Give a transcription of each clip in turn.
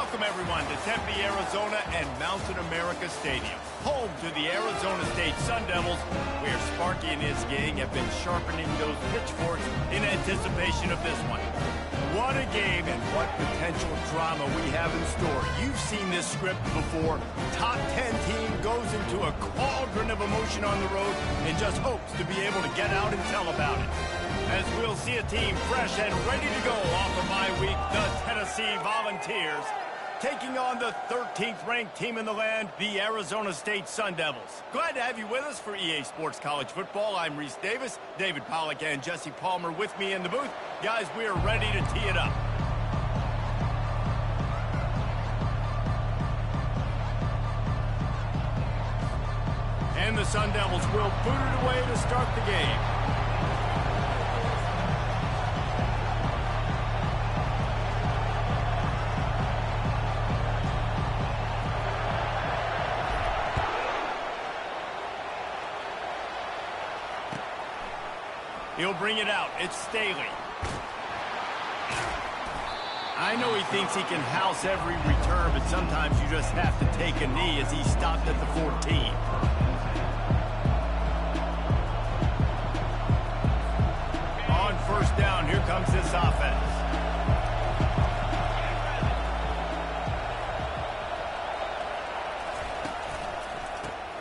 Welcome, everyone, to Tempe, Arizona and Mountain America Stadium, home to the Arizona State Sun Devils, where Sparky and his gang have been sharpening those pitchforks in anticipation of this one. What a game and what potential drama we have in store. You've seen this script before. Top 10 team goes into a cauldron of emotion on the road and just hopes to be able to get out and tell about it. As we'll see a team fresh and ready to go off of bye week, the Tennessee Volunteers, taking on the 13th ranked team in the land, the Arizona State Sun Devils. Glad to have you with us for EA Sports College Football. I'm Reese Davis, David Pollack and Jesse Palmer with me in the booth. Guys, we are ready to tee it up. And the Sun Devils will boot it away to start the game. He'll bring it out. It's Staley. I know he thinks he can house every return, but sometimes you just have to take a knee as he stopped at the 14. On first down, here comes this offense.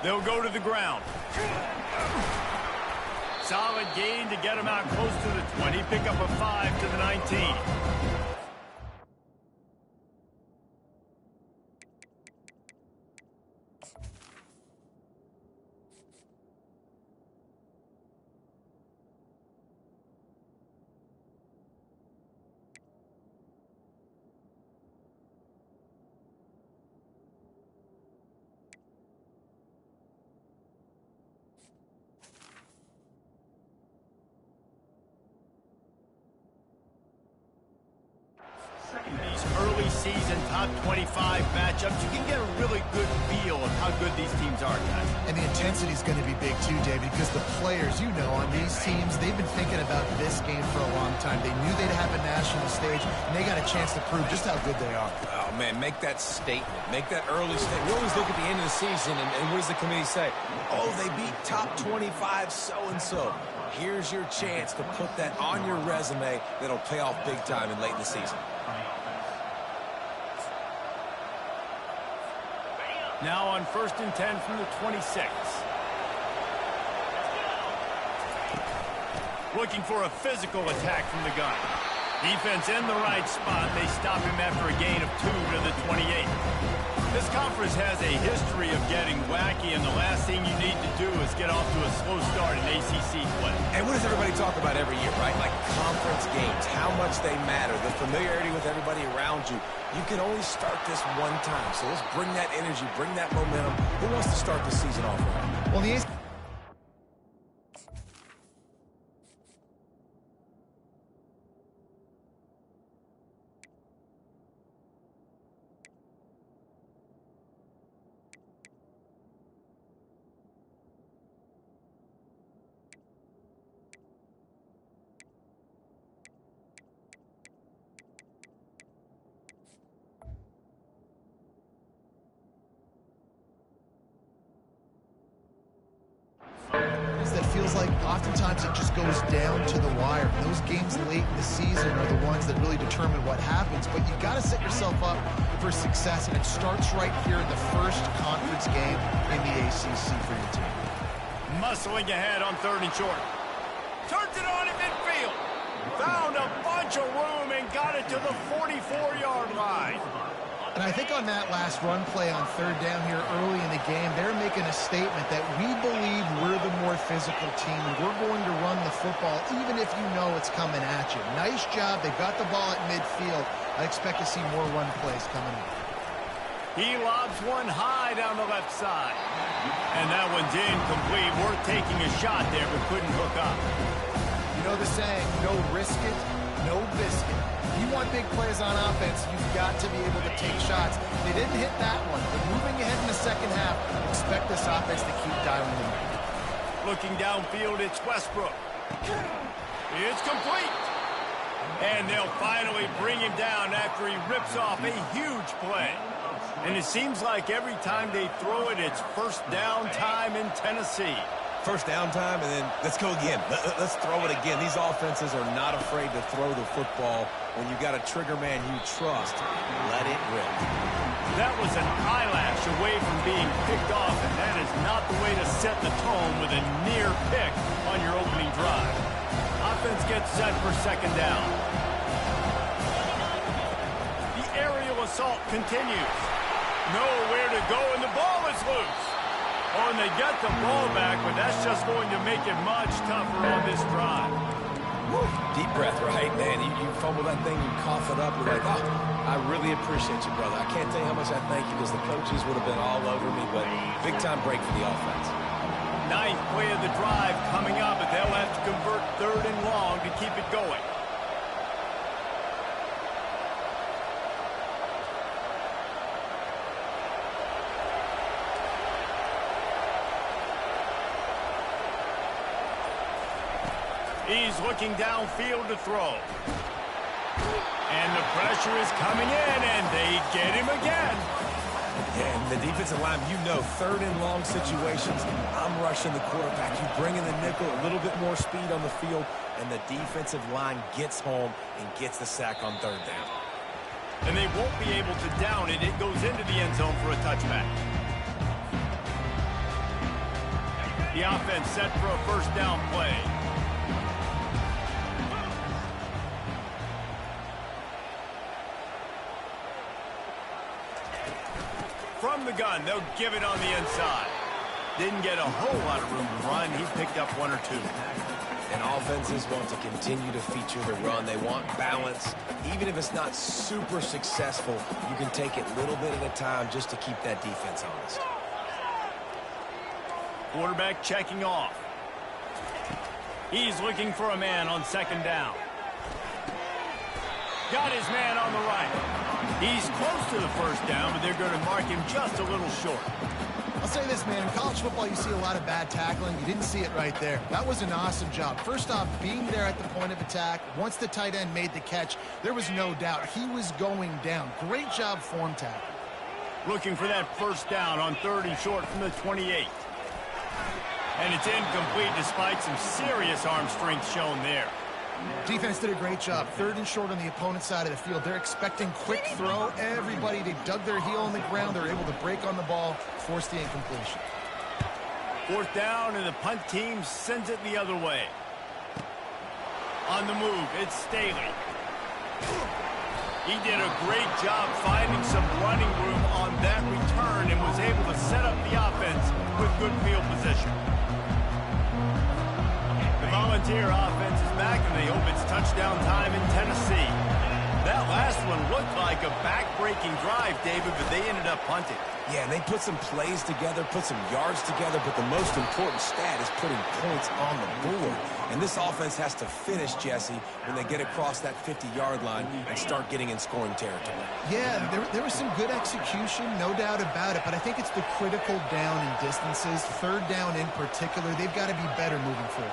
They'll go to the ground. Solid gain to get him out close to the 20. Pick up a 5 to the 19. These early season top 25 matchups, you can get a really good feel of how good these teams are, guys. And the intensity is going to be big too, David, because the players, you know, on these teams, they've been thinking about this game for a long time. They knew they'd have a national stage, and they got a chance to prove just how good they are. Oh, man, make that statement. Make that early statement. We always look at the end of the season, and what does the committee say? Oh, they beat top 25 so-and-so. Here's your chance to put that on your resume that'll pay off big time in late in the season. Now on 1st and 10 from the 26. Looking for a physical attack from the gun. Defense in the right spot. They stop him after a gain of 2 to the 28. This conference has a history of getting wacky, and the last thing you need to do is get off to a slow start in ACC play. And what does everybody talk about every year, right? Like conference games, how much they matter, the familiarity with everybody around you. You can only start this one time, so let's bring that energy, bring that momentum. Who wants to start the season off right? Well, the that feels like oftentimes it just goes down to the wire. Those games late in the season are the ones that really determine what happens, but you got to set yourself up for success, and it starts right here in the first conference game in the ACC for your team. Muscling ahead on 3rd and short. Turns it on in midfield. Found a bunch of room and got it to the 44-yard line. And I think on that last run play on 3rd down here early in the game, they're making a statement that we believe we're the more physical team, and we're going to run the football even if you know it's coming at you. Nice job. They got the ball at midfield. I expect to see more run plays coming up. He lobs one high down the left side. And that one's incomplete. We're taking a shot there, but couldn't hook up. You know the saying, no risk it, no biscuit. If you want big plays on offense, you've got to be able to take shots. They didn't hit that one, but moving ahead in the second half, expect this offense to keep dialing them in. Looking downfield, it's Westbrook. It's complete. And they'll finally bring him down after he rips off a huge play. And it seems like every time they throw it, it's first down time in Tennessee. First down time, and then let's go again. Let's throw it again. These offenses are not afraid to throw the football. When you got a trigger man you trust, let it rip. That was an eyelash away from being picked off, and that is not the way to set the tone with a near pick on your opening drive. Offense gets set for second down. The aerial assault continues. Nowhere to go, and the ball is loose. Oh, and they get the ball back, but that's just going to make it much tougher on this drive. Woo. Deep breath, right, man? You fumble that thing, you cough it up, you're like, oh, I really appreciate you, brother. I can't tell you how much I thank you because the coaches would have been all over me, but big-time break for the offense. Ninth play of the drive coming up, but they'll have to convert third and long to keep it going. He's looking downfield to throw. And the pressure is coming in, and they get him again. And the defensive line, you know, third and long situations, I'm rushing the quarterback. You bring in the nickel, a little bit more speed on the field, and the defensive line gets home and gets the sack on third down. And they won't be able to down it. It goes into the end zone for a touchback. The offense set for a first down play. From the gun, they'll give it on the inside. Didn't get a whole lot of room to run. He picked up one or two. And offenses want to continue to feature the run. They want balance. Even if it's not super successful, you can take it little bit at a time just to keep that defense honest. Quarterback checking off. He's looking for a man on second down. Got his man on the right. He's close to the first down, but they're going to mark him just a little short. I'll say this, man. In college football, you see a lot of bad tackling. You didn't see it right there. That was an awesome job. First off, being there at the point of attack. Once the tight end made the catch, there was no doubt he was going down. Great job form tackle. Looking for that first down on third and short from the 28. And it's incomplete despite some serious arm strength shown there. Defense did a great job. Third and short on the opponent's side of the field. They're expecting quick throw. Everybody, they dug their heel on the ground. They're able to break on the ball, force the incompletion. Fourth down, and the punt team sends it the other way. On the move, it's Staley. He did a great job finding some running room on that return and was able to set up the offense with good field position. The Volunteer offense is back, and they hope it's touchdown time in Tennessee. That last one looked like a back-breaking drive, David, but they ended up punting. Yeah, and they put some plays together, put some yards together, but the most important stat is putting points on the board. And this offense has to finish, Jesse, when they get across that 50-yard line and start getting in scoring territory. Yeah, there was some good execution, no doubt about it, but I think it's the critical down and distances, third down in particular. They've got to be better moving forward.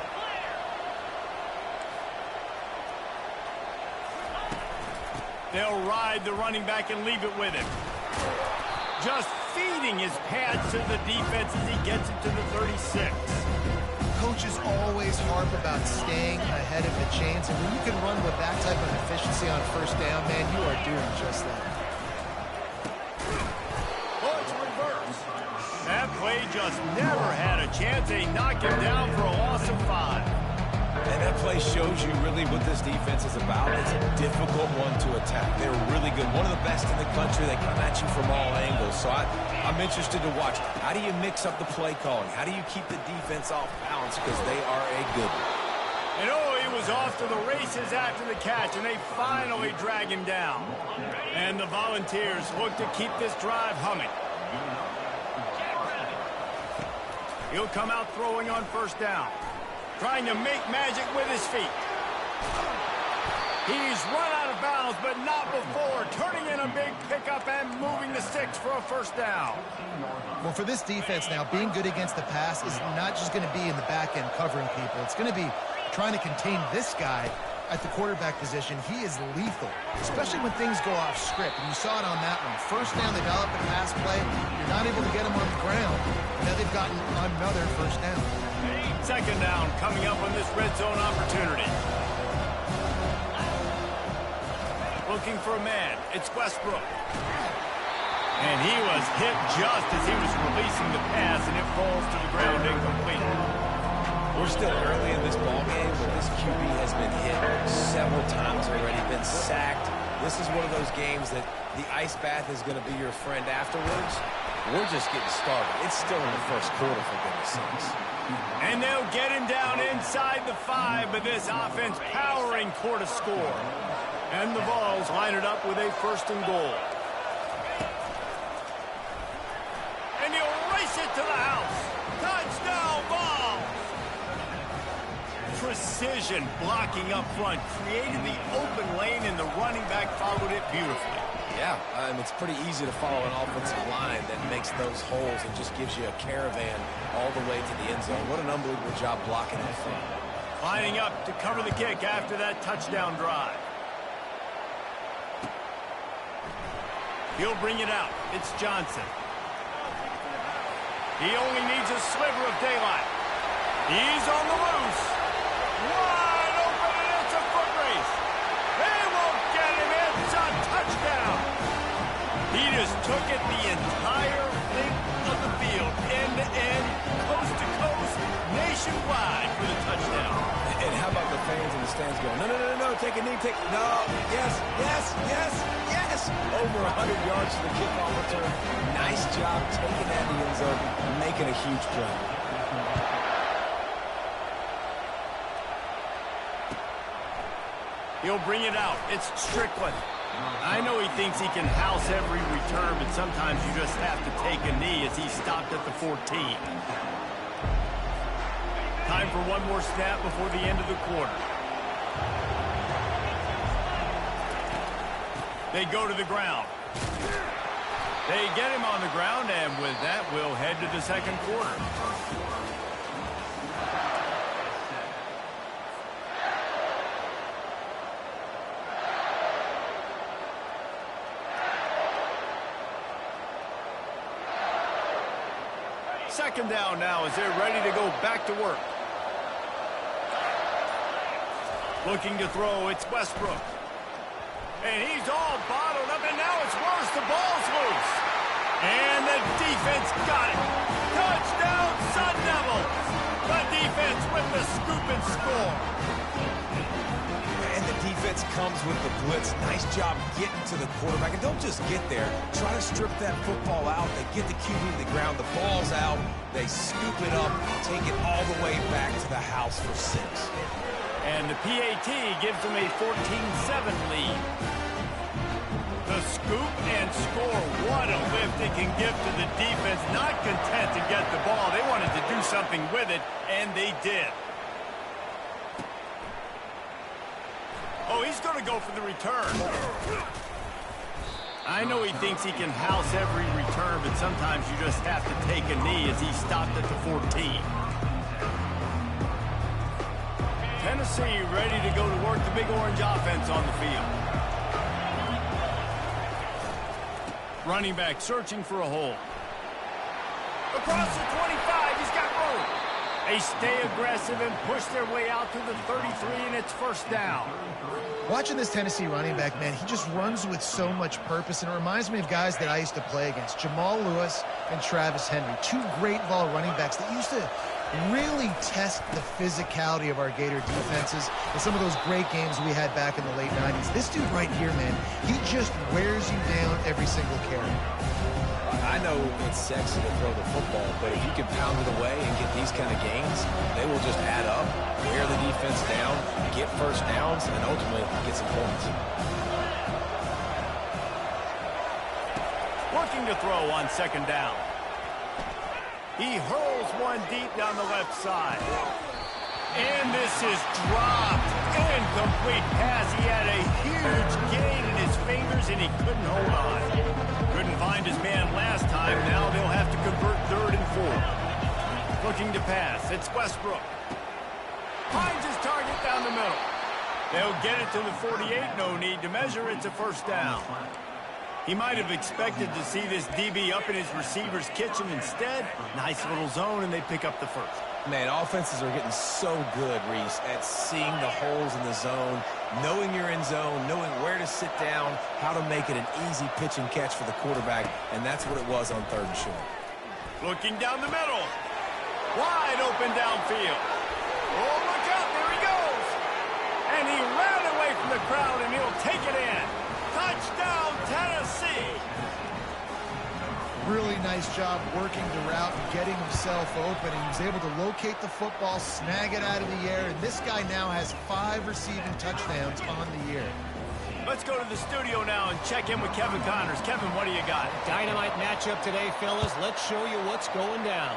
They'll ride the running back and leave it with him. Just feeding his pads to the defense as he gets it to the 36. Coaches always harp about staying ahead of the chains, and when you can run with that type of efficiency on first down, man, you are doing just that. Oh, it's reverse. That play just never had a chance. They knock him down for a loss of 5. And that play shows you really what this defense is about. It's a difficult one to attack. They're really good. One of the best in the country. They come at you from all angles. So I'm interested to watch. How do you mix up the play calling? How do you keep the defense off balance? Because they are a good one. And oh, he was off to the races after the catch, and they finally drag him down. And the Volunteers look to keep this drive humming. He'll come out throwing on first down. Trying to make magic with his feet. He's run out of bounds, but not before. Turning in a big pickup and moving the sticks for a first down. Well, for this defense now, being good against the pass is not just going to be in the back end covering people. It's going to be trying to contain this guy at the quarterback position, he is lethal, especially when things go off script. And you saw it on that one. First down, they dial up a pass play. You're not able to get him on the ground. Now they've gotten another first down. Second down coming up on this red zone opportunity. Looking for a man. It's Westbrook. And he was hit just as he was releasing the pass, and it falls to the ground incomplete. We're still early in this ballgame, but this QB has been hit several times already, been sacked. This is one of those games that the ice bath is going to be your friend afterwards. We're just getting started. It's still in the first quarter, for goodness sakes. And they'll get him down inside the 5, but this offense powering toward a score. And the Vols line it up with a 1st and goal. And he'll race it to the house. Touchdown, Vols! Precision blocking up front, created the open lane, and the running back followed it beautifully. Yeah, it's pretty easy to follow an offensive line that makes those holes and just gives you a caravan all the way to the end zone. What an unbelievable job blocking up front. Lining up to cover the kick after that touchdown drive. He'll bring it out. It's Johnson. He only needs a sliver of daylight. He's on the loose. Wide open, and it's a foot race. They won't get him. It's a touchdown. He just took it the entire length of the field, end to end, coast to coast, nationwide for the touchdown. And how about the fans in the stands going, no, no, no, no, take a knee, no, yes, yes, yes, yes. Over 100 yards to the kickoff return. Nice job taking that in the end zone, making a huge play. He'll bring it out. It's Strickland. I know he thinks he can house every return, but sometimes you just have to take a knee as he stopped at the 14. Time for one more snap before the end of the quarter. They go to the ground. They get him on the ground, and with that, we'll head to the second quarter. Second down now as they're ready to go back to work. Looking to throw, it's Westbrook. And he's all bottled up, and now it's worse. The ball's loose. And the defense got it. Touchdown, Sun Devils. The defense with the scoop and score. And the defense comes with the blitz. Nice job getting to the quarterback. And don't just get there. Try to strip that football out. They get the QB to the ground. The ball's out. They scoop it up, take it all the way back to the house for 6. And the PAT gives them a 14-7 lead. The scoop and score. What a lift it can give to the defense. Not content to get the ball. They wanted to do something with it, and they did. Oh, he's going to go for the return. I know he thinks he can house every return, but sometimes you just have to take a knee as he stopped at the 14. Tennessee ready to go to work the Big Orange offense on the field. Running back searching for a hole. Across the 25, he's got room. They stay aggressive and push their way out to the 33, and it's first down. Watching this Tennessee running back, man, he just runs with so much purpose, and it reminds me of guys that I used to play against, Jamal Lewis and Travis Henry, 2 great ball running backs that used to really test the physicality of our Gator defenses in some of those great games we had back in the late 90s. This dude right here, man, he just wears you down every single carry. I know it's sexy to throw the football, but if you can pound it away and get these kind of gains, they will just add up, wear the defense down, get first downs, and ultimately get some points. Looking to throw on second down. He hurls one deep down the left side. And this is dropped. Incomplete pass. He had a huge gain in his fingers, and he couldn't hold on. Couldn't find his man last time. Now they'll have to convert 3rd and 4. Looking to pass. It's Westbrook. Finds his target down the middle. They'll get it to the 48, no need to measure. It's a first down. He might have expected to see this DB up in his receiver's kitchen. Instead, nice little zone, and they pick up the first. Man, offenses are getting so good, Reese, at seeing the holes in the zone, knowing you're in zone, knowing where to sit down, how to make it an easy pitch and catch for the quarterback, and that's what it was on 3rd and short. Looking down the middle. Wide open downfield. Oh, look out, there he goes. And he ran away from the crowd, and he'll take it in. Touchdown, Tennessee. Really nice job working the route and getting himself open. He was able to locate the football, snag it out of the air, and this guy now has 5 receiving touchdowns on the year. Let's go to the studio now and check in with Kevin Connors. Kevin, what do you got? Dynamite matchup today, fellas. Let's show you what's going down.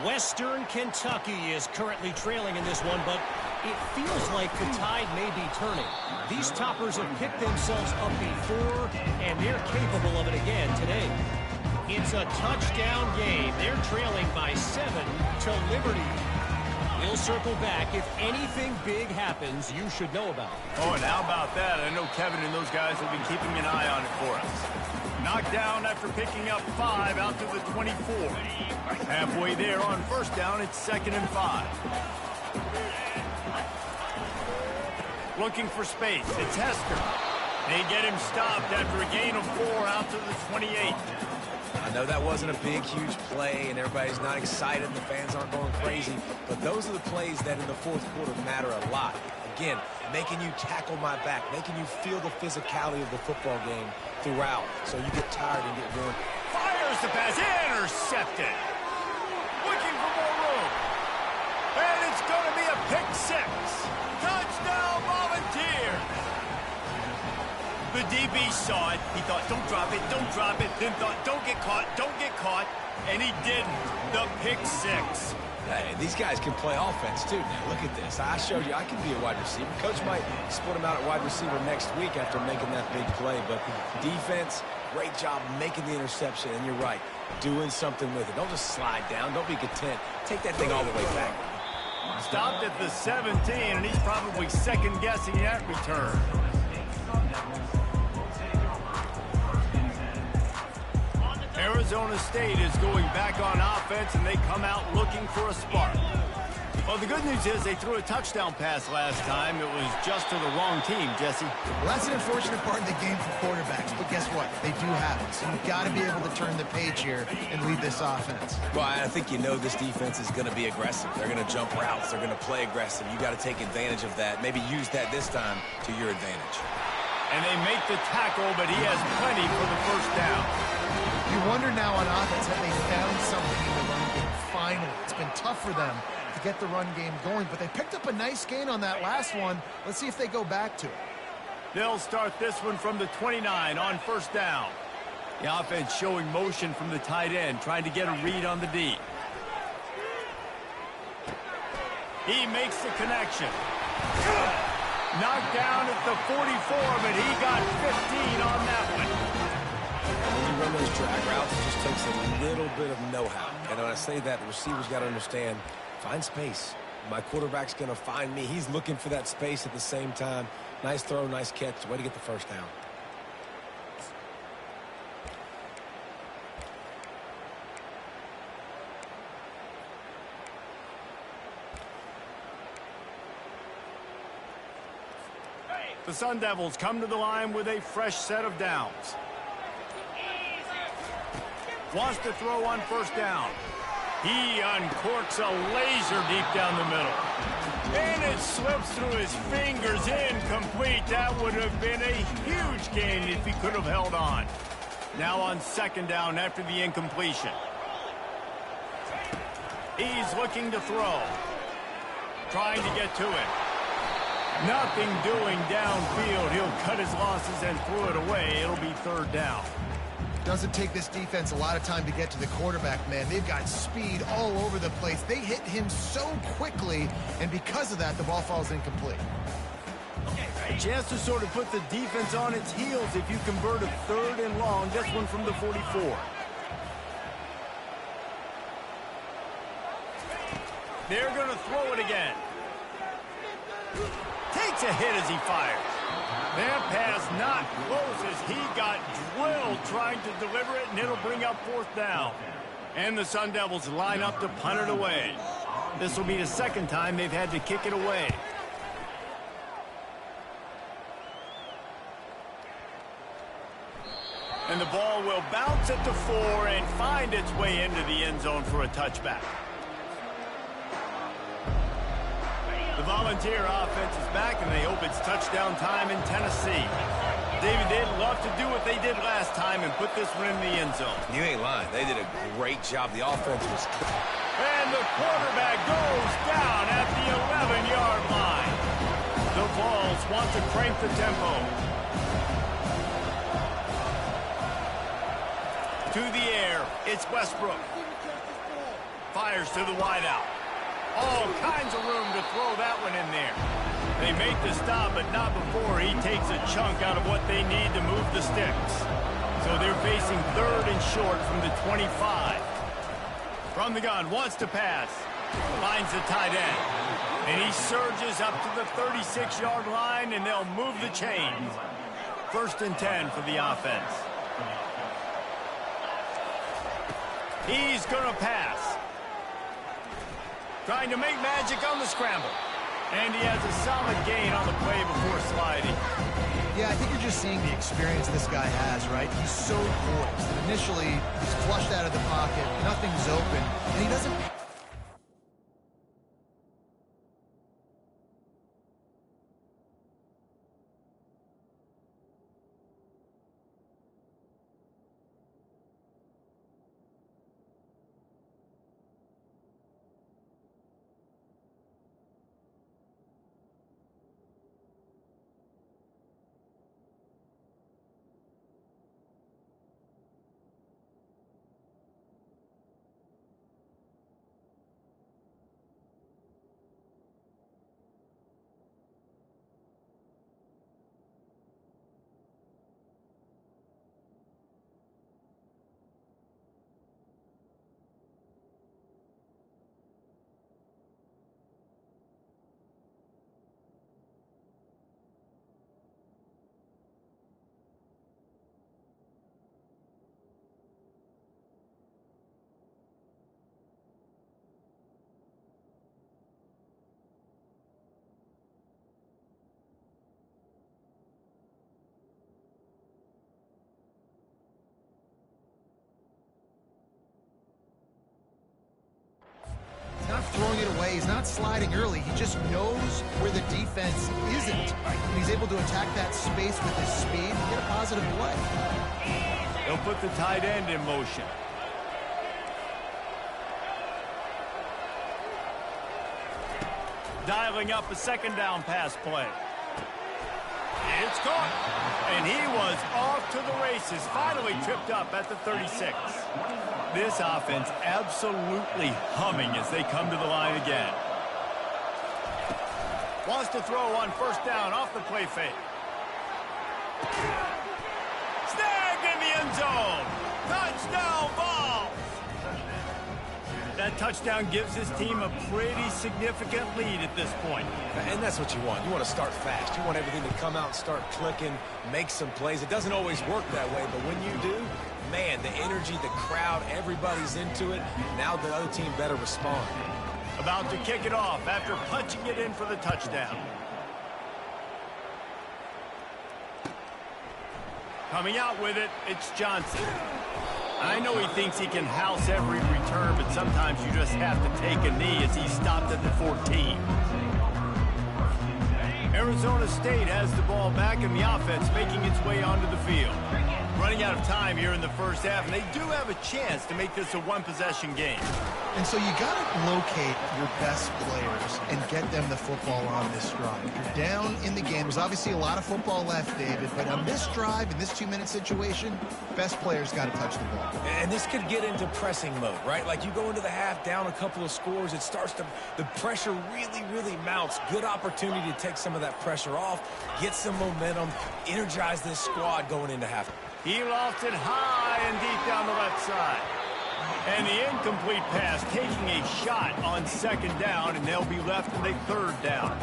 Western Kentucky is currently trailing in this one, but it feels like the tide may be turning. These toppers have picked themselves up before, and they're capable of it again today. It's a touchdown game. They're trailing by 7 to Liberty. We'll circle back. If anything big happens, you should know about it. Oh, and how about that? I know Kevin and those guys will be keeping an eye on it for us. Knocked down after picking up 5 out to the 24. Halfway there on first down, it's 2nd and 5. Looking for space. It's Hester. They get him stopped after a gain of 4 out to the 28. I know that wasn't a big, huge play, and everybody's not excited, and the fans aren't going crazy, but those are the plays that in the 4th quarter matter a lot. Again, making you tackle my back, making you feel the physicality of the football game throughout, so you get tired and get worn. Fires the pass, intercepted. Looking for more room. And it's going to be a pick 6. Touchdown, Volunteers. The DB saw it. He thought, don't drop it, don't drop it. Then thought, don't get caught. And he didn't. The pick 6. Hey, these guys can play offense, too. Now, look at this. I showed you I can be a wide receiver. Coach might split him out at wide receiver next week after making that big play. But defense, great job making the interception. And you're right, doing something with it. Don't just slide down. Don't be content. Take that thing all the way back. Stopped at the 17, and he's probably second-guessing that return. Arizona State is going back on offense, and they come out looking for a spark. Well, the good news is they threw a touchdown pass last time. It was just to the wrong team, Jesse. Well, that's an unfortunate part of the game for quarterbacks, but guess what? They do have it, so you've got to be able to turn the page here and lead this offense. Well, I think you know this defense is going to be aggressive. They're going to jump routes. They're going to play aggressive. You got to take advantage of that. Maybe use that this time to your advantage. And they make the tackle, but he has plenty for the first down. You wonder now on offense have they found something in the run game finally. It's been tough for them to get the run game going, but they picked up a nice gain on that last one. Let's see if they go back to it. They'll start this one from the 29 on first down. The offense showing motion from the tight end, trying to get a read on the D. He makes the connection. Knocked down at the 44, but he got 15 on that one. When you run those drag routes, it just takes a little bit of know-how. And when I say that, the receiver's got to understand, find space. My quarterback's going to find me. He's looking for that space at the same time. Nice throw, nice catch. Way to get the first down. The Sun Devils come to the line with a fresh set of downs. Wants to throw on first down. He uncorks a laser deep down the middle. And it slips through his fingers, incomplete. That would have been a huge gain if he could have held on. Now on second down after the incompletion. He's looking to throw. Trying to get to it. Nothing doing downfield. He'll cut his losses and throw it away. It'll be third down. Doesn't take this defense a lot of time to get to the quarterback, man. They've got speed all over the place. They hit him so quickly, and because of that, the ball falls incomplete. A chance to sort of put the defense on its heels if you convert a third and long. This one from the 44. They're going to throw it again. takes a hit as he fires. That pass not close as he got drilled trying to deliver it, and it'll bring up 4th down. And the Sun Devils line up to punt it away. This will be the 2nd time they've had to kick it away. And the ball will bounce at the 4 and find its way into the end zone for a touchback. The Volunteer offense is back, and they hope it's touchdown time in Tennessee. David, they'd love to do what they did last time and put this one in the end zone. You ain't lying. They did a great job. The offense was... And the quarterback goes down at the 11-yard line. The Vols want to crank the tempo. To the air, it's Westbrook. Fires to the wideout. All kinds of room to throw that one in there. They make the stop, but not before he takes a chunk out of what they need to move the sticks. So they're facing 3rd and short from the 25. From the gun, wants to pass. Finds the tight end. And he surges up to the 36-yard line, and they'll move the chains. 1st and 10 for the offense. He's going to pass. Trying to make magic on the scramble. And he has a solid gain on the play before sliding. Yeah, I think you're just seeing the experience this guy has, right? He's so poised. And initially, he's flushed out of the pocket. Nothing's open. And he doesn't... throwing it away. He's not sliding early. He just knows where the defense isn't. And he's able to attack that space with his speed and get a positive play. They'll put the tight end in motion. Dialing up a 2nd down pass play. It's caught. And he was off to the races. Finally tripped up at the 36. This offense absolutely humming as they come to the line again. Wants to throw on 1st down off the play fake. Snagged in the end zone. Touchdown Vols. That touchdown gives his team a pretty significant lead at this point. And that's what you want. You want to start fast. You want everything to come out and start clicking, make some plays. It doesn't always work that way, but when you do, man, the energy, the crowd, everybody's into it. Now the other team better respond. About to kick it off after punching it in for the touchdown. Coming out with it, it's Johnson. I know he thinks he can house every return, but sometimes you just have to take a knee as he stopped at the 14. Arizona State has the ball back in the offense making its way onto the field. Running out of time here in the 1st half, and they do have a chance to make this a one-possession game. And so you got to locate your best players and get them the football on this drive. You're down in the game. There's obviously a lot of football left, David, but on this drive, in this 2-minute situation, best players got to touch the ball. And this could get into pressing mode, right? Like you go into the half down a couple of scores, it starts to, the pressure really mounts. Good opportunity to take some of that pressure off, get some momentum, energize this squad going into half. He lofted high and deep down the left side. And the incomplete pass taking a shot on 2nd down, and they'll be left in a 3rd down.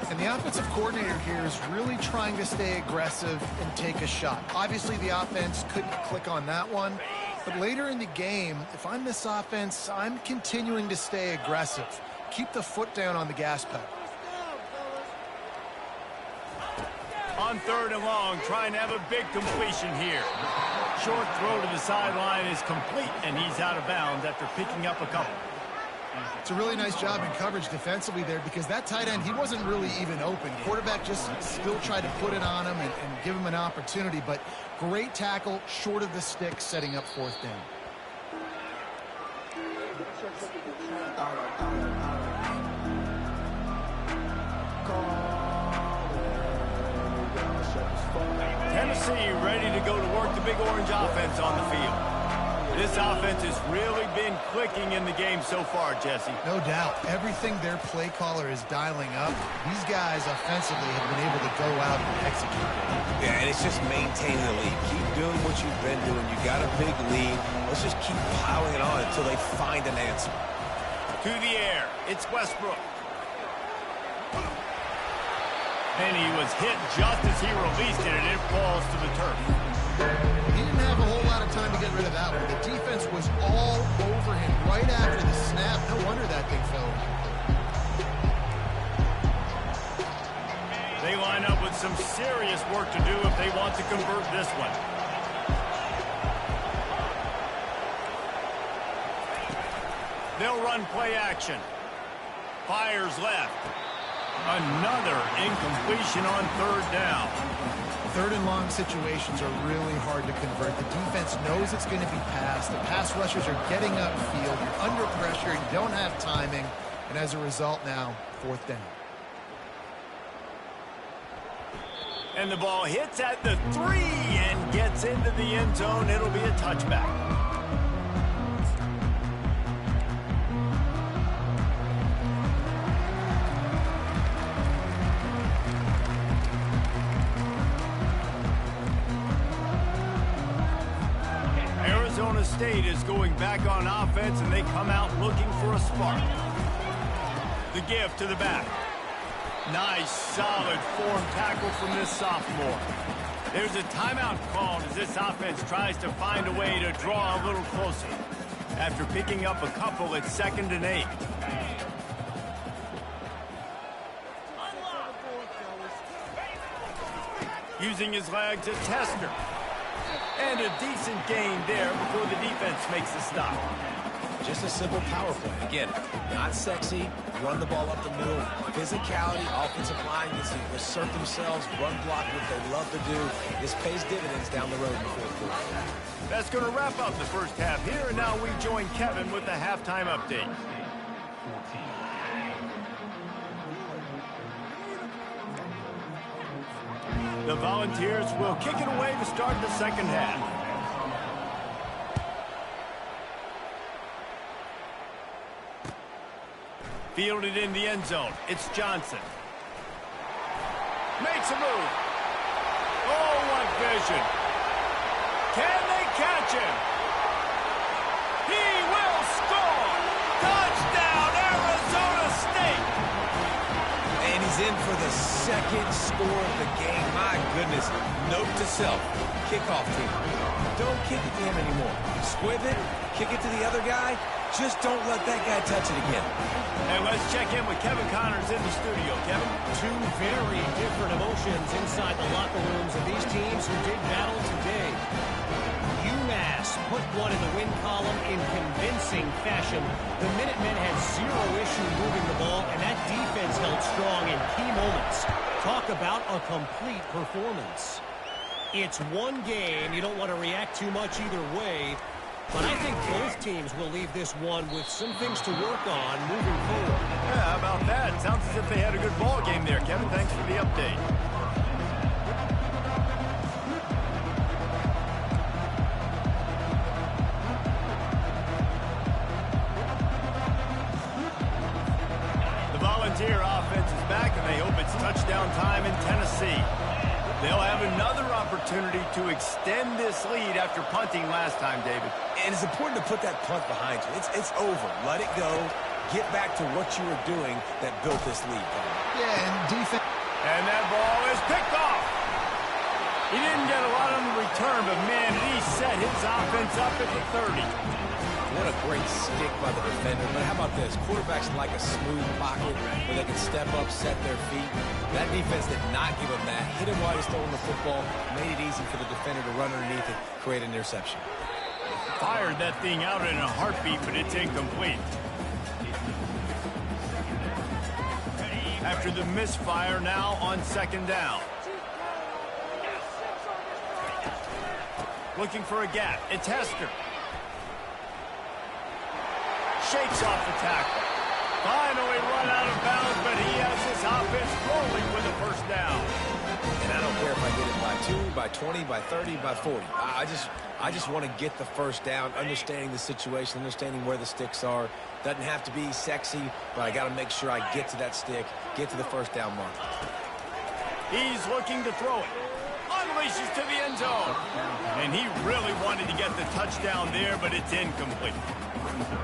And the offensive coordinator here is really trying to stay aggressive and take a shot. Obviously, the offense couldn't click on that one. But later in the game, if I'm this offense, I'm continuing to stay aggressive. Keep the foot down on the gas pedal. On 3rd and long, trying to have a big completion here. Short throw to the sideline is complete, and he's out of bounds after picking up a couple. It's a really nice job in coverage defensively there because that tight end, he wasn't really even open. Quarterback just still tried to put it on him and give him an opportunity, but great tackle, short of the stick, setting up 4th down. Tennessee ready to go to work the Big Orange offense on the field. This offense has really been clicking in the game so far, Jesse. No doubt. Everything their play caller is dialing up, these guys offensively have been able to go out and execute. Yeah, and it's just maintaining the lead. Keep doing what you've been doing. You got a big lead. Let's just keep piling it on until they find an answer. To the air. It's Westbrook. And he was hit just as he released it, and it falls to the turf. He didn't have a whole lot of time to get rid of that one. The defense was all over him right after the snap. No wonder that thing fell. They line up with some serious work to do if they want to convert this one. They'll run play action. Fires left. Another incompletion on 3rd down. 3rd and long situations are really hard to convert. The defense knows it's going to be passed. The pass rushers are getting upfield. You're under pressure. You don't have timing. And as a result now, 4th down. And the ball hits at the 3 and gets into the end zone. It'll be a touchback. Arizona State is going back on offense, and they come out looking for a spark. The give to the back. Nice, solid form tackle from this sophomore. There's a timeout called as this offense tries to find a way to draw a little closer. After picking up a couple, it's 2nd and 8. Using his legs, a tester. And a decent gain there before the defense makes the stop. Just a simple power play. Again, not sexy, run the ball up the middle, physicality, offensive line gets to assert themselves, run block, what they love to do. This pays dividends down the road in the 4th quarter. That's going to wrap up the first half here, and now we join Kevin with the halftime update. The Volunteers will kick it away to start the 2nd half. Fielded in the end zone. It's Johnson. Makes a move. Oh, what vision. Can they catch him? He will score. Touchdown, Arizona State. And he's in for the 2nd score of the game. My goodness. Note to self. Kickoff team. Don't kick it to him anymore. Squib it. Kick it to the other guy. Just don't let that guy touch it again. And let's check in with Kevin Connors in the studio. Kevin? 2 very different emotions inside the locker rooms of these teams who did battle today. UMass put one in the win column in convincing fashion. The Minutemen had 0 issue moving the ball, and that defense held strong in key moments. Talk about a complete performance. It's one game. You don't want to react too much either way. But I think both teams will leave this one with some things to work on moving forward. Yeah, how about that? Sounds as if they had a good ball game there, Kevin. Thanks for the update. The Volunteer offense is back, and they hope it's touchdown time in Tennessee. They'll have another opportunity to extend this lead after punting last time, David. And it's important to put that punt behind you. It's over. Let it go. Get back to what you were doing that built this lead. Yeah, and defense. And that ball is picked off. He didn't get a lot on the return, but, man, he set his offense up at the 30. What a great stick by the defender. But how about this? Quarterbacks like a smooth pocket where they can step up, set their feet. That defense did not give him that. Hit him while he's throwing the football. Made it easy for the defender to run underneath it, create an interception. Fired that thing out in a heartbeat, but it's incomplete. After the misfire, now on second down. Looking for a gap. It's Hester. Shakes off the tackle. Finally run out of bounds, but he has his offense rolling with a first down. And I don't care if I get it by 2, by 20, by 30, by 40. I just want to get the first down, understanding the situation, understanding where the sticks are. Doesn't have to be sexy, but I got to make sure I get to that stick, get to the first down mark. He's looking to throw it. Unleashes to the end zone. And he really wanted to get the touchdown there, but it's incomplete.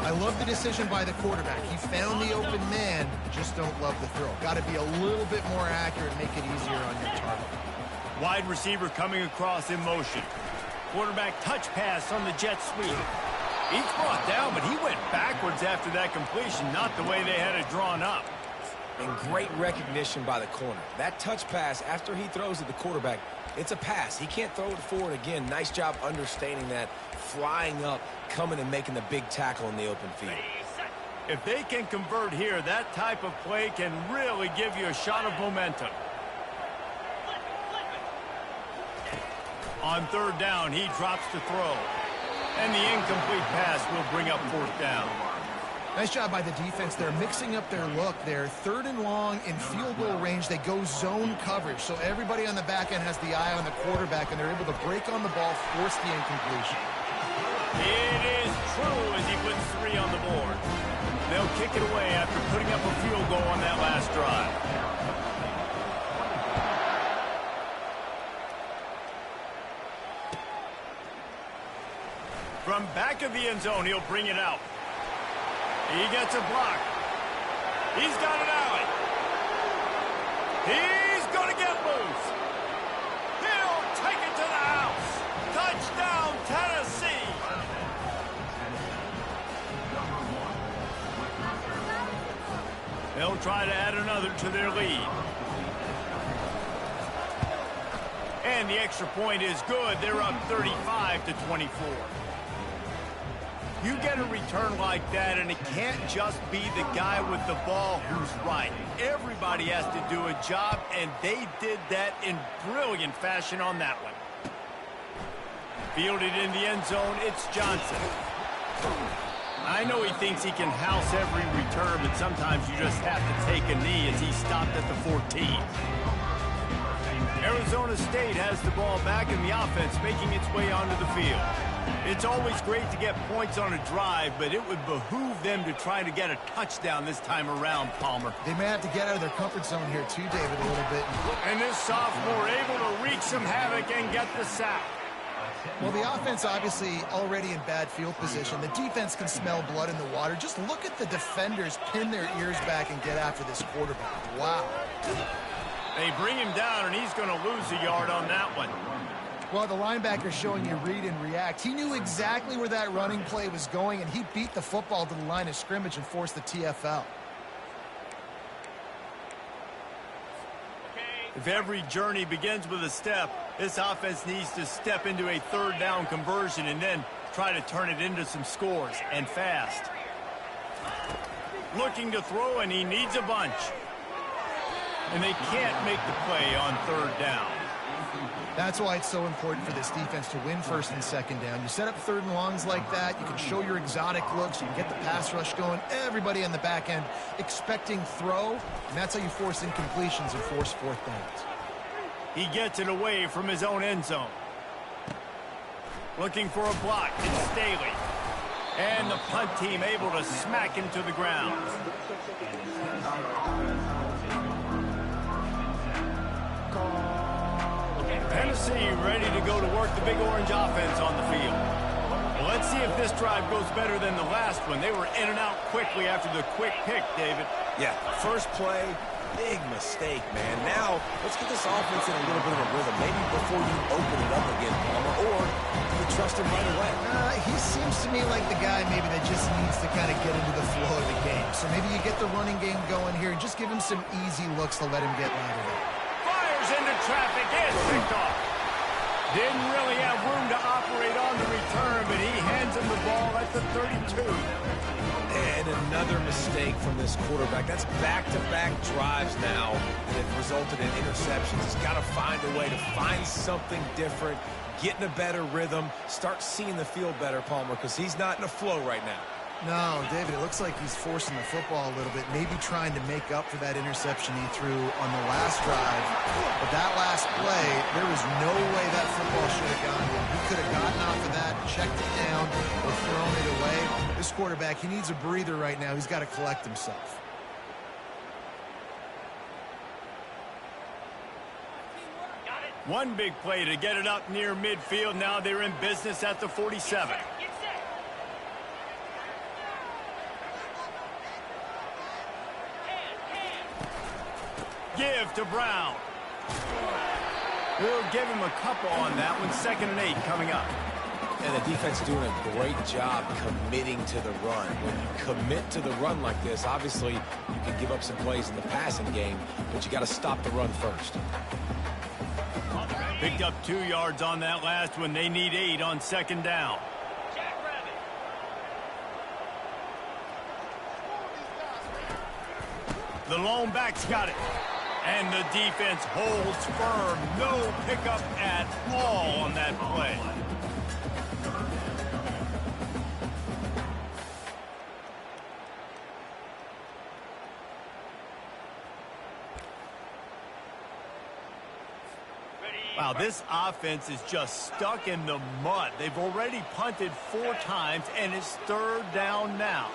I love the decision by the quarterback. He found the open man, just don't love the throw. Got to be a little bit more accurate, make it easier on your target. Wide receiver coming across in motion. Quarterback touch pass on the jet sweep. He's brought down, but he went backwards after that completion, not the way they had it drawn up. And great recognition by the corner. That touch pass, after he throws at the quarterback, it's a pass. He can't throw it forward again. Nice job understanding that, flying up, coming and making the big tackle in the open field. If they can convert here, that type of play can really give you a shot of momentum. On third down, he drops to throw. And the incomplete pass will bring up fourth down. Nice job by the defense there, mixing up their look there. Third and long in field goal range. They go zone coverage, so everybody on the back end has the eye on the quarterback, and they're able to break on the ball, force the incompletion. It is true as he puts 3 on the board. They'll kick it away after putting up a field goal on that last drive. From back of the end zone, he'll bring it out. He gets a block. He's got an alley. He's going to get loose. He'll take it to the house. Touchdown, Tennessee. They'll try to add another to their lead. And the extra point is good. They're up 35-24. You get a return like that, and it can't just be the guy with the ball who's right. Everybody has to do a job, and they did that in brilliant fashion on that one. Fielded in the end zone, it's Johnson. I know he thinks he can house every return, but sometimes you just have to take a knee as he stopped at the 14. Arizona State has the ball back, and the offense making its way onto the field. It's always great to get points on a drive, but it would behoove them to try to get a touchdown this time around, Palmer. They may have to get out of their comfort zone here too, David, a little bit. And this sophomore able to wreak some havoc and get the sack. Well, the offense obviously already in bad field position. The defense can smell blood in the water. Just look at the defenders pin their ears back and get after this quarterback. Wow. They bring him down, and he's going to lose a yard on that one. Well, the linebacker's showing you read and react. He knew exactly where that running play was going, and he beat the football to the line of scrimmage and forced the TFL. If every journey begins with a step, this offense needs to step into a third down conversion and then try to turn it into some scores, and fast. Looking to throw, and he needs a bunch. And they can't make the play on third down. That's why it's so important for this defense to win first and second down. You set up third and longs like that, you can show your exotic looks, you can get the pass rush going, everybody on the back end expecting throw, and that's how you force incompletions and force fourth downs. He gets it away from his own end zone. Looking for a block, it's Staley. And the punt team able to smack him to the ground. Tennessee ready to go to work the big orange offense on the field. Well, let's see if this drive goes better than the last one. They were in and out quickly after the quick pick, David. Yeah, first play, Big mistake, man. Now, let's get this offense in a little bit of a rhythm. Maybe before you open it up again, Palmer, or do you trust him right away? He seems to me like the guy maybe that just needs to kind of get into the flow of the game. So maybe you get the running game going here and just give him some easy looks to let him get lathered up. Fires into traffic and picked off. Didn't really have room to operate on the return, but he hands him the ball at the 32. And another mistake from this quarterback. That's back-to-back drives now that have resulted in interceptions. He's got to find a way to find something different, get in a better rhythm, start seeing the field better, Palmer, because he's not in a flow right now. No, David, it looks like he's forcing the football a little bit, maybe trying to make up for that interception he threw on the last drive. But that last play, there was no way that football should have gone in. He could have gotten off of that, checked it down, or thrown it away. This quarterback, he needs a breather right now. He's got to collect himself. One big play to get it up near midfield. Now they're in business at the 47. Give to Brown. We'll give him a couple on that one. 2nd and 8 coming up. And the defense doing a great job committing to the run. When you commit to the run like this, obviously you can give up some plays in the passing game, but you got to stop the run first. Picked up 2 yards on that last one. They need 8 on 2nd down. The lone back's got it. And the defense holds firm. No pickup at all on that play. Wow, this offense is just stuck in the mud. They've already punted 4 times, and it's 3rd down now.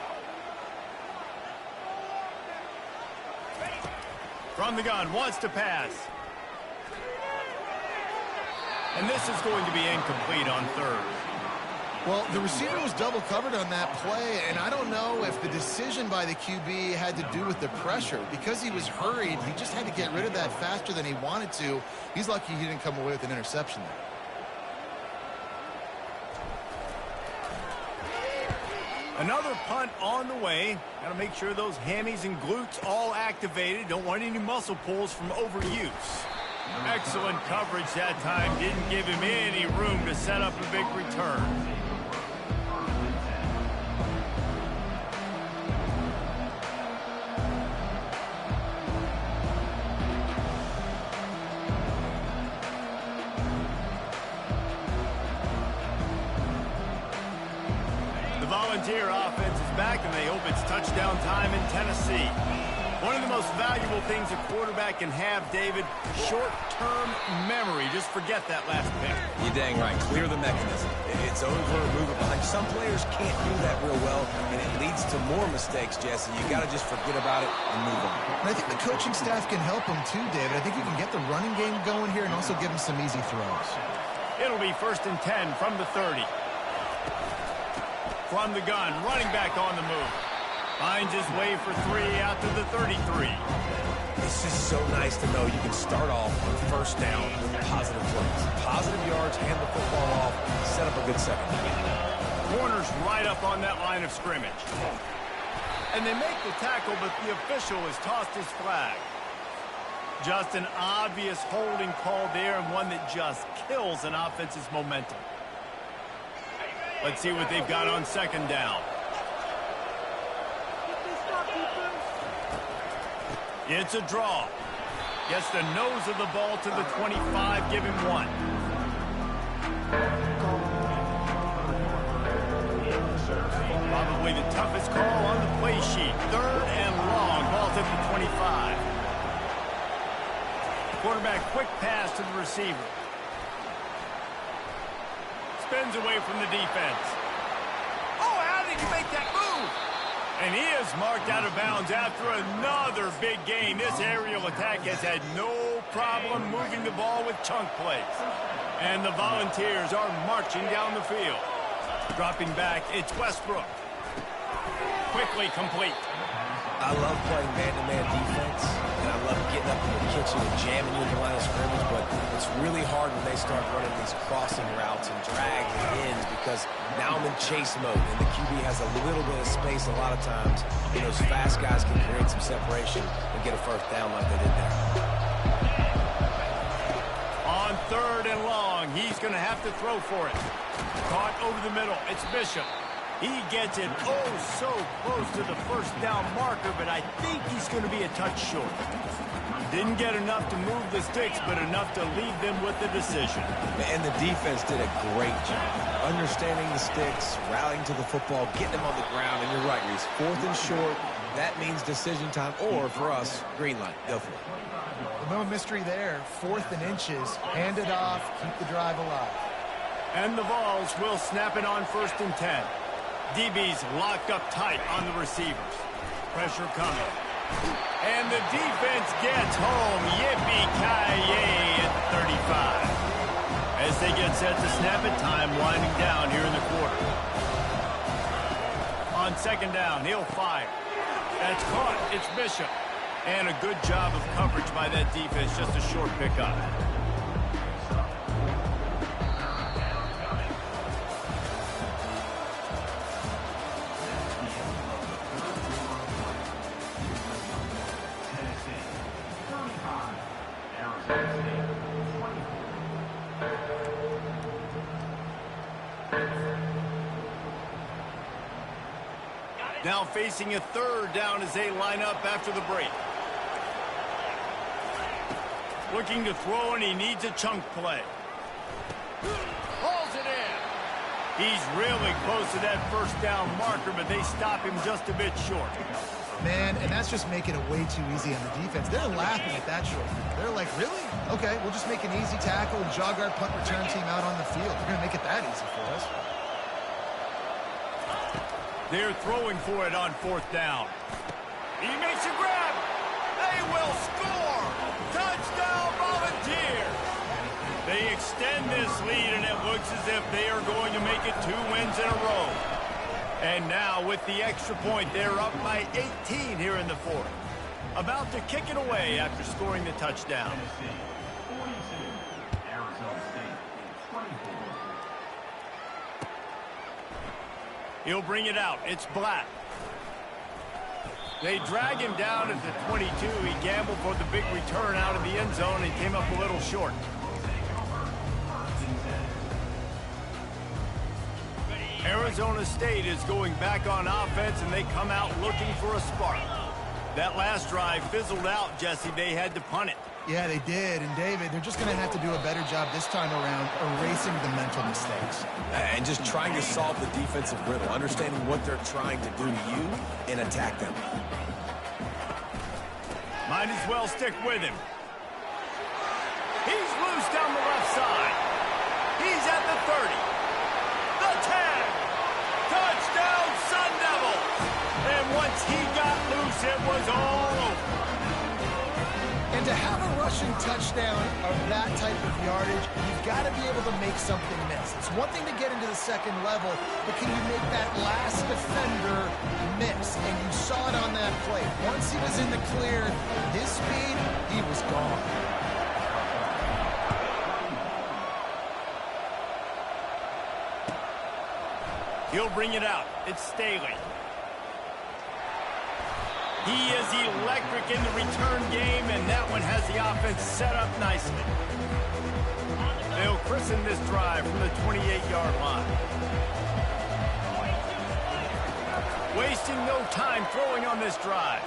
From the gun, wants to pass. And this is going to be incomplete on 3rd. Well, the receiver was double covered on that play, and I don't know if the decision by the QB had to do with the pressure. Because he was hurried, he just had to get rid of that faster than he wanted to. He's lucky he didn't come away with an interception there. Another punt on the way. Got to make sure those hammies and glutes all activated. Don't want any muscle pulls from overuse. Excellent coverage that time. Didn't give him any room to set up a big return. The Volunteer offense is back, and they hope it's touchdown time in Tennessee. One of the most valuable things a quarterback can have, David, short-term memory. Just forget that last pick. You're dang right. Clear the mechanism. It's over, move it behind. Some players can't do that real well, and it leads to more mistakes, Jesse. You got to just forget about it and move on. And I think the coaching staff can help him too, David. I think you can get the running game going here and also give him some easy throws. It'll be 1st and 10 from the 30. From the gun, running back on the move. Finds his way for 3 out to the 33. It's just so nice to know you can start off on 1st down with positive plays. Positive yards, hand the football off, set up a good second. Corner's right up on that line of scrimmage. And they make the tackle, but the official has tossed his flag. Just an obvious holding call there, and one that just kills an offense's momentum. Let's see what they've got on 2nd down. It's a draw. Gets the nose of the ball to the 25. Give him 1. Probably the toughest call on the play sheet. 3rd and long. Ball's at the 25. Quarterback quick pass to the receiver. Spins away from the defense. Oh, how did he make that move? And he is marked out of bounds after another big gain. This aerial attack has had no problem moving the ball with chunk plays. And the Volunteers are marching down the field. Dropping back, it's Westbrook. Quickly complete. I love playing man-to-man defense, and I love really hard when they start running these crossing routes and drags and ends because now I'm in chase mode, and the QB has a little bit of space a lot of times, and those fast guys can create some separation and get a first down like they did there. On 3rd and long, he's going to have to throw for it. Caught over the middle. It's Bishop. He gets it so close to the first down marker, but I think he's going to be a touch short. Didn't get enough to move the sticks, but enough to leave them with the decision. And the defense did a great job understanding the sticks, rallying to the football, getting them on the ground. And you're right, Reese, 4th and short, that means decision time, or for us, green light. Go for it. No mystery there. 4th and inches. Hand it off. Keep the drive alive. And the Vols will snap it on 1st and 10. DB's locked up tight on the receivers. Pressure coming. And the defense gets home. Yippee-ki-yay at the 35. As they get set to snap it, time winding down here in the quarter. On 2nd down, he'll fire. That's caught. It's Bishop. And a good job of coverage by that defense. Just a short pickup. Now facing a 3rd down as they line up after the break. Looking to throw, and he needs a chunk play. Hauls it in. He's really close to that first down marker, but they stop him just a bit short. Man, and that's just making it way too easy on the defense. They're laughing at that short. They're like, really? Okay, we'll just make an easy tackle and jog our punt return team out on the field. They're going to make it that easy for us. They're throwing for it on 4th down. He makes a grab. They will score. Touchdown, Volunteer. They extend this lead, and it looks as if they are going to make it 2 wins in a row. And now, with the extra point, they're up by 18 here in the 4th. About to kick it away after scoring the touchdown. He'll bring it out. It's Black. They drag him down at the 22. He gambled for the big return out of the end zone and came up a little short. Arizona State is going back on offense, and they come out looking for a spark. That last drive fizzled out, Jesse. They had to punt it. Yeah, they did. And, David, they're just going to have to do a better job this time around erasing the mental mistakes. And just trying to solve the defensive riddle, understanding what they're trying to do to you and attack them. Might as well stick with him. He's loose down the left side. He's at the 30. The 10. Touchdown, Sun Devils. And once he got loose, it was all over. And to have a rushing touchdown of that type of yardage, you've got to be able to make something miss. It's one thing to get into the second level, but can you make that last defender miss? And you saw it on that play. Once he was in the clear, his speed, he was gone. He'll bring it out. It's Staley. He is electric in the return game, and that one has the offense set up nicely. They'll christen this drive from the 28-yard line. Wasting no time throwing on this drive.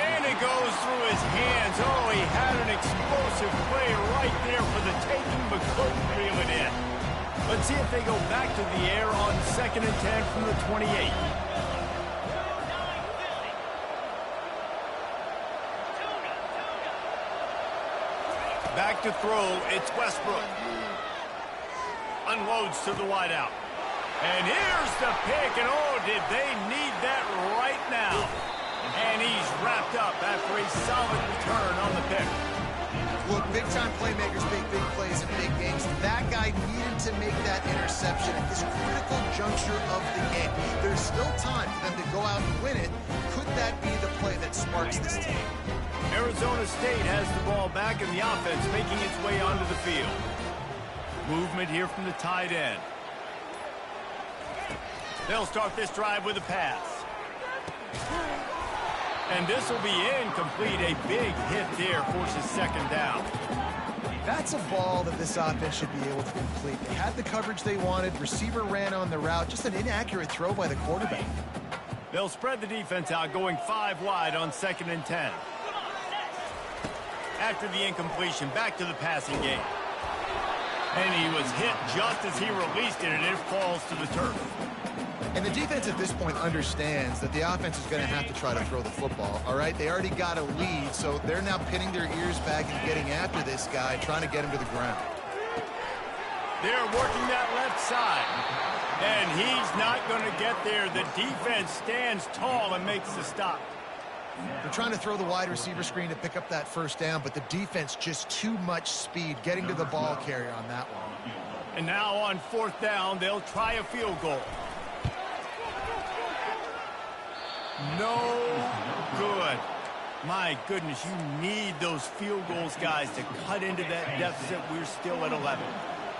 And it goes through his hands. Oh, he had an explosive play right there for the taking, but couldn't reel it in. Let's see if they go back to the air on 2nd and 10 from the 28. Back to throw, it's Westbrook. Unloads to the wideout. And here's the pick, and oh, did they need that right now. And he's wrapped up after a solid return on the pick. Look, big-time playmakers make big plays in big games. That guy needed to make that interception at this critical juncture of the game. There's still time for them to go out and win it. Could that be the play that sparks this team? Arizona State has the ball back and the offense making its way onto the field. Movement here from the tight end. They'll start this drive with a pass. And this will be incomplete. A big hit there forces second down. That's a ball that this offense should be able to complete. They had the coverage they wanted. Receiver ran on the route. Just an inaccurate throw by the quarterback. They'll spread the defense out, going 5 wide on 2nd and 10. After the incompletion, back to the passing game. And he was hit just as he released it, and it falls to the turf. And the defense at this point understands that the offense is going to have to try to throw the football, all right? They already got a lead, so they're now pinning their ears back and getting after this guy, trying to get him to the ground. They're working that left side. And he's not going to get there. The defense stands tall and makes the stop. They're trying to throw the wide receiver screen to pick up that first down, but the defense just too much speed getting to the ball carrier on that one. And now on 4th down, they'll try a field goal. No good. My goodness, you need those field goals, guys, to cut into that deficit. We're still at 11.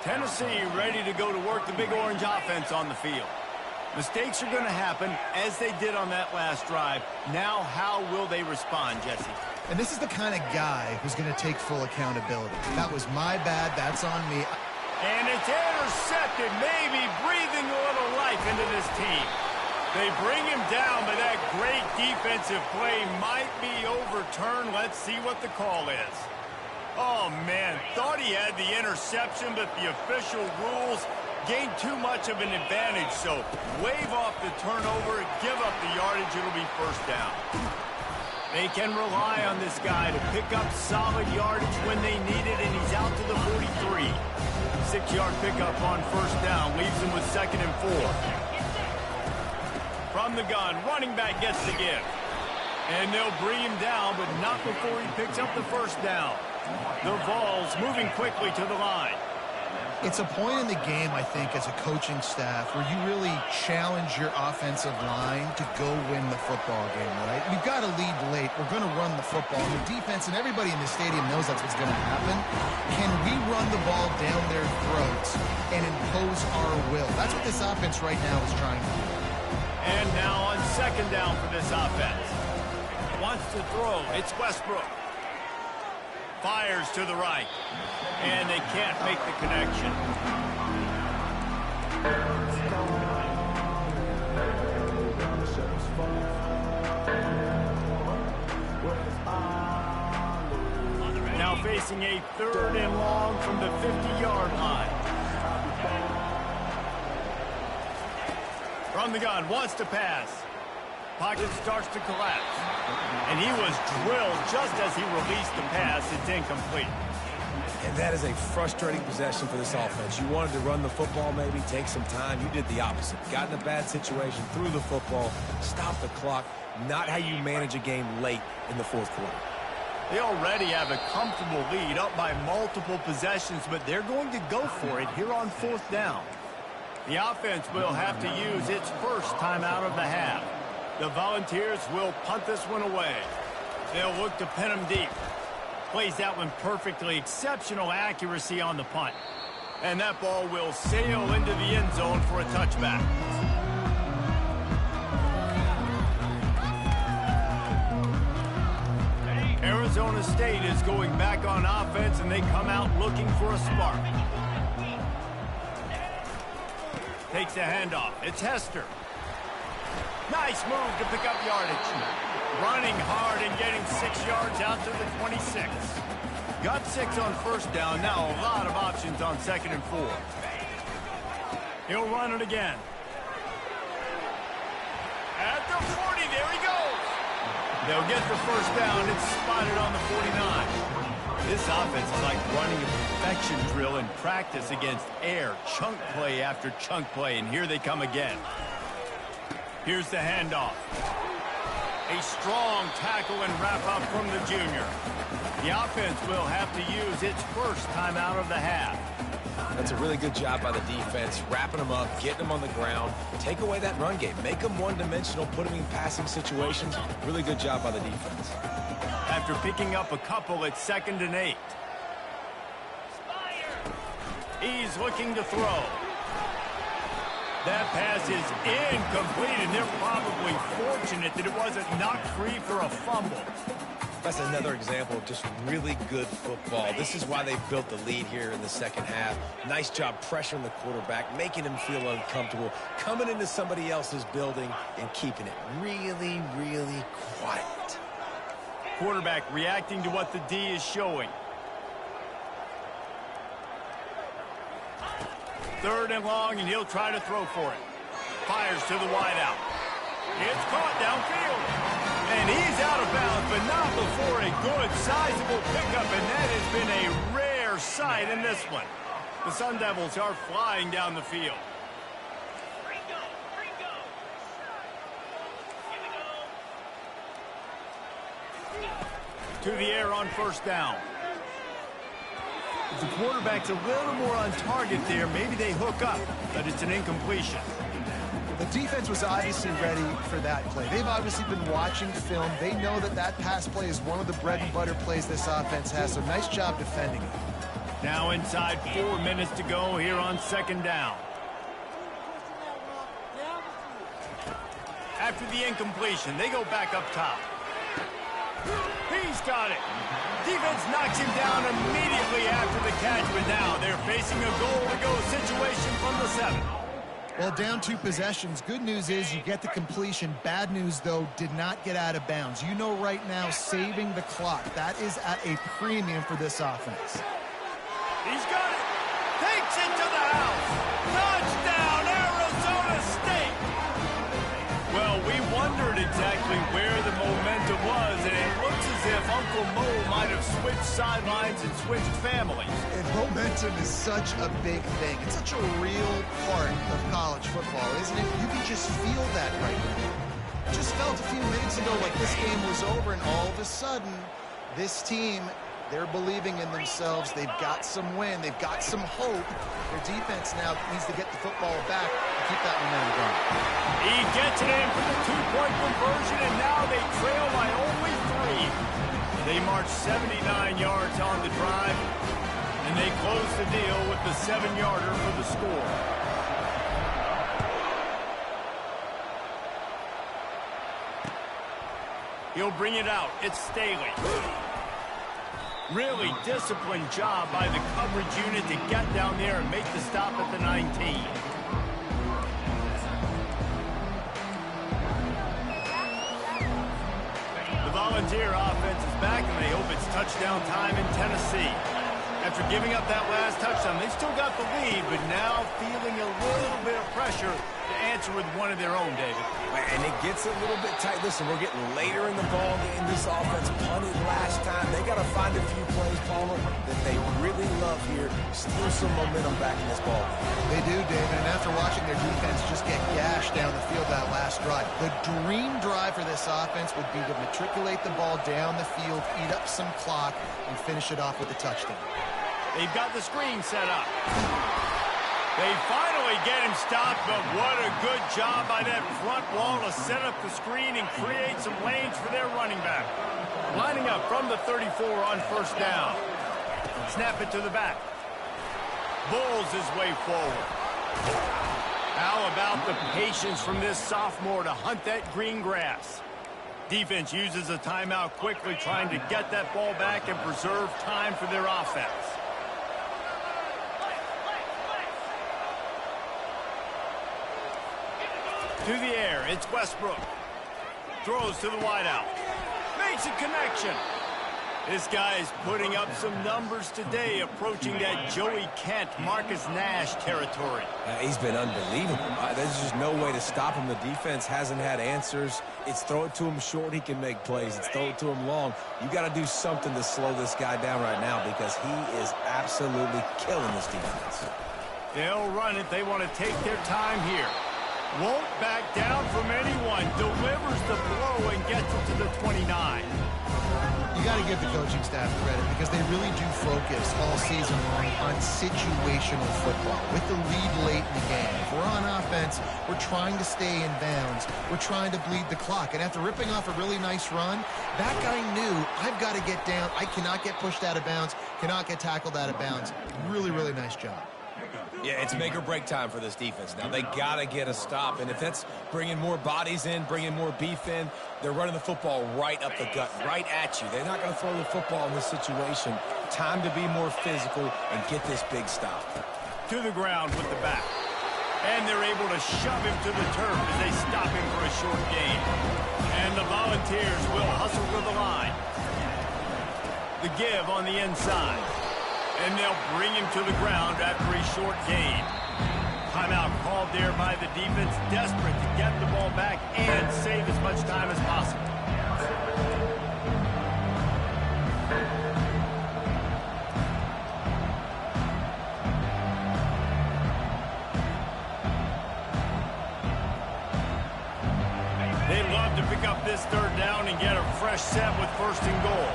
Tennessee ready to go to work the Big Orange offense on the field. Mistakes are going to happen, as they did on that last drive. Now, how will they respond, Jesse? And this is the kind of guy who's going to take full accountability. That was my bad. That's on me. And it's intercepted, maybe breathing a little life into this team. They bring him down, but that great defensive play might be overturned. Let's see what the call is. Oh, man, thought he had the interception, but the official rules gained too much of an advantage, so wave off the turnover, give up the yardage, it'll be first down. They can rely on this guy to pick up solid yardage when they need it, and he's out to the 43. 6-yard pickup on first down, leaves him with 2nd and 4. From the gun, running back gets the give. And they'll bring him down, but not before he picks up the first down. The Vols moving quickly to the line. It's a point in the game, I think, as a coaching staff where you really challenge your offensive line to go win the football game, right? We've got to lead late. We're going to run the football. And the defense and everybody in the stadium knows that's what's going to happen. Can we run the ball down their throats and impose our will? That's what this offense right now is trying to do. And now on 2nd down for this offense. Wants to throw. It's Westbrook. Fires to the right. And they can't make the connection. Now facing a 3rd and long from the 50-yard line. From the gun, wants to pass. Pocket starts to collapse. And he was drilled just as he released the pass. It's incomplete. And that is a frustrating possession for this offense. You wanted to run the football, maybe take some time. You did the opposite. Got in a bad situation, threw the football, stopped the clock. Not how you manage a game late in the 4th quarter. They already have a comfortable lead, up by multiple possessions, but they're going to go for it here on 4th down. The offense will have to use its first timeout of the half. The Volunteers will punt this one away. They'll look to pin them deep. Plays that one perfectly. Exceptional accuracy on the punt. And that ball will sail into the end zone for a touchback. Arizona State is going back on offense, and they come out looking for a spark. Takes the handoff. It's Hester. Nice move to pick up yardage. Running hard and getting 6 yards out to the 26. Got 6 on first down. Now a lot of options on 2nd and 4. He'll run it again. At the 40, there he goes. They'll get the first down. It's spotted on the 49. This offense is like running a perfection drill in practice against air. Chunk play after chunk play, and here they come again. Here's the handoff. A strong tackle and wrap-up from the junior. The offense will have to use its first timeout of the half. That's a really good job by the defense, wrapping them up, getting them on the ground. Take away that run game. Make them one-dimensional, put them in passing situations. Really good job by the defense. after picking up a couple at 2nd and 8. He's looking to throw. That pass is incomplete, and they're probably fortunate that it wasn't knocked free for a fumble. That's another example of just really good football. This is why they built the lead here in the second half. Nice job pressuring the quarterback, making him feel uncomfortable, coming into somebody else's building and keeping it really, really quiet. Quarterback reacting to what the D is showing. 3rd and long, and he'll try to throw for it. Fires to the wideout. It's caught downfield. And he's out of bounds, but not before a good, sizable pickup, and that has been a rare sight in this one. The Sun Devils are flying down the field. To the air on 1st down. If the quarterback's a little more on target there, maybe they hook up, but it's an incompletion. The defense was obviously ready for that play. They've obviously been watching film. They know that that pass play is one of the bread and butter plays this offense has, so nice job defending it. Now inside 4 minutes to go here on 2nd down. After the incompletion, they go back up top. He's got it. Defense knocks him down immediately after the catch, but now they're facing a goal-to-go situation from the 7. Well, down 2 possessions. Good news is you get the completion. Bad news, though, did not get out of bounds. You know right now, saving the clock, that is at a premium for this offense. He's got it. Takes it to the house. Touchdown, Arizona State. Well, we wondered exactly where the momentum was, and it looks as if Uncle Mo might have switched sidelines and switched families. And momentum is such a big thing. It's such a real part of college football, isn't it? You can just feel that right now. Just felt a few minutes ago like this game was over, and all of a sudden, this team, they're believing in themselves. They've got some win. They've got some hope. Their defense now needs to get the football back and keep that momentum going. He gets it in for the 2-point conversion, and now they trail by only 3. They march 79 yards on the drive, and they close the deal with the 7-yarder for the score. He'll bring it out. It's Staley. Really disciplined job by the coverage unit to get down there and make the stop at the 19. The Volunteer offense is back, and they hope it's touchdown time in Tennessee. After giving up that last touchdown, they still got the lead, but now feeling a little bit of pressure to answer with one of their own, David. And it gets a little bit tight. Listen, we're getting later in the ball game. This offense punted last time. They got to find a few plays, Palmer, that they really love here. Steal some momentum back in this ball game. They do, David, and after watching their defense just get gashed down the field that last drive, the dream drive for this offense would be to matriculate the ball down the field, eat up some clock, and finish it off with a touchdown. They've got the screen set up. They finally get him stopped, but what a good job by that front wall to set up the screen and create some lanes for their running back. Lining up from the 34 on 1st down. Snap it to the back. Bulls his way forward. How about the patience from this sophomore to hunt that green grass? Defense uses a timeout quickly, trying to get that ball back and preserve time for their offense. To the air, it's Westbrook. Throws to the wideout. Makes a connection. This guy is putting up some numbers today, approaching that Joey Kent, Marcus Nash territory. He's been unbelievable. There's just no way to stop him. The defense hasn't had answers. It's throw it to him short, he can make plays. It's throw it to him long. You got to do something to slow this guy down right now because he is absolutely killing this defense. They'll run it. They want to take their time here. Won't back down from anyone. Delivers the blow and gets it to the 29. You got to give the coaching staff credit because they really do focus all season long on situational football with the lead late in the game. If we're on offense, we're trying to stay in bounds. We're trying to bleed the clock. And after ripping off a really nice run, that guy knew, I've got to get down. I cannot get pushed out of bounds, cannot get tackled out of bounds. Really, really nice job. Yeah, it's make or break time for this defense. Now, they got to get a stop, and if that's bringing more bodies in, bringing more beef in, they're running the football right up the gut, right at you. They're not going to throw the football in this situation. Time to be more physical and get this big stop. To the ground with the back. And they're able to shove him to the turf as they stop him for a short gain. And the Volunteers will hustle to the line. The give on the inside. And they'll bring him to the ground after a short gain. Timeout called there by the defense, desperate to get the ball back and save as much time as possible. They'd love to pick up this third down and get a fresh set with 1st and goal.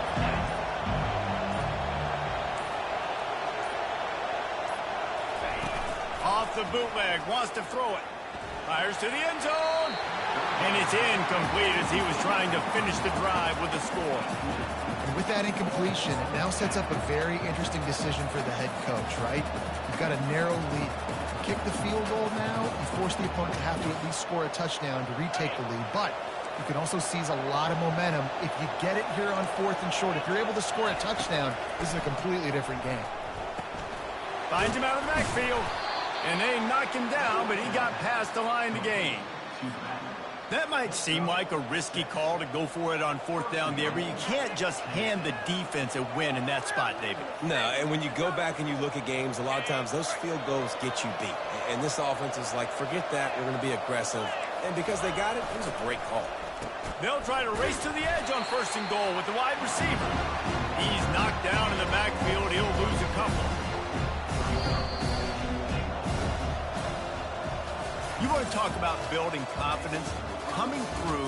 Off the bootleg, wants to throw it. Fires to the end zone. And it's incomplete as he was trying to finish the drive with a score. And with that incompletion, it now sets up a very interesting decision for the head coach, right? You've got a narrow lead. You kick the field goal now, you force the opponent to have to at least score a touchdown to retake the lead. But you can also seize a lot of momentum if you get it here on 4th and short. If you're able to score a touchdown, this is a completely different game. Finds him out of the backfield. And they knock him down, but he got past the line to gain. That might seem like a risky call to go for it on 4th down there, but you can't just hand the defense a win in that spot, David. No, and when you go back and you look at games, a lot of times those field goals get you beat. And this offense is like, forget that, we're going to be aggressive. And because they got it, it was a great call. They'll try to race to the edge on 1st and goal with the wide receiver. He's knocked down in the backfield. He'll lose a couple. You want to talk about building confidence? Coming through